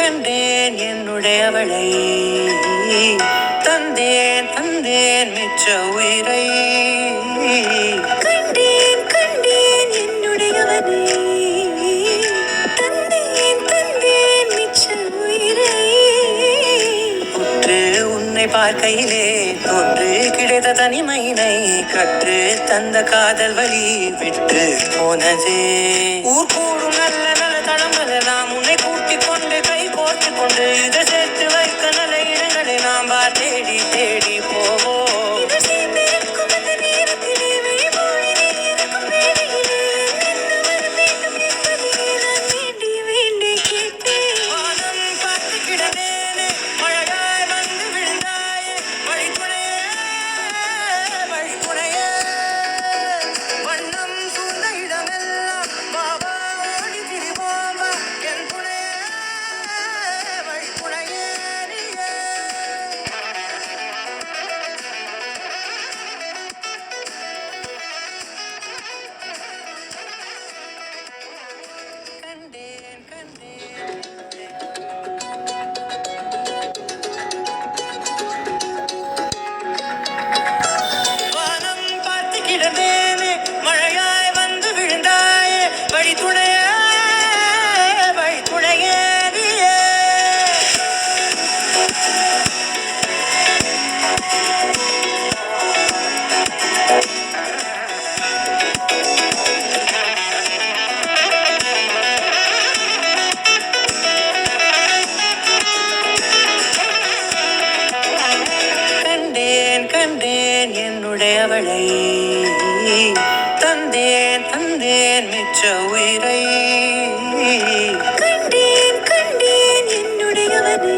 கண்டேன் என்னுடையவளை, தந்தேன் தந்தேன் மிச்ச உயிரை. கண்டேன் கண்டேன் என்னுடையவனை, தந்தேன் தந்தேன் மிச்ச உயிரை. உற்று உன்னை பார்க்கையிலே தோன்று கிடைத்த தனிமையினை, கற்று தந்த காதல் வழி விட்டு போனதே. ஊர் கூடும் நல்ல நல்ல தளங்கள் நாம் உன்னை கூட்டிக் கொண்டு கை கோர்த்து கொண்டு இதை சேர்த்து வைக்க நல்ல இடங்களை நாம் தேடி தேடி போவோம். மழையாய் வந்து விழுந்தாயே வழி துணைய வழி துணையேறியே. கண்டேன் கண்டேன் என்னுடையவளை, தந்தேன் தந்தேன் மிச்ச உயிரை. கண்டேன் கண்டேன் என்னுடையவனை.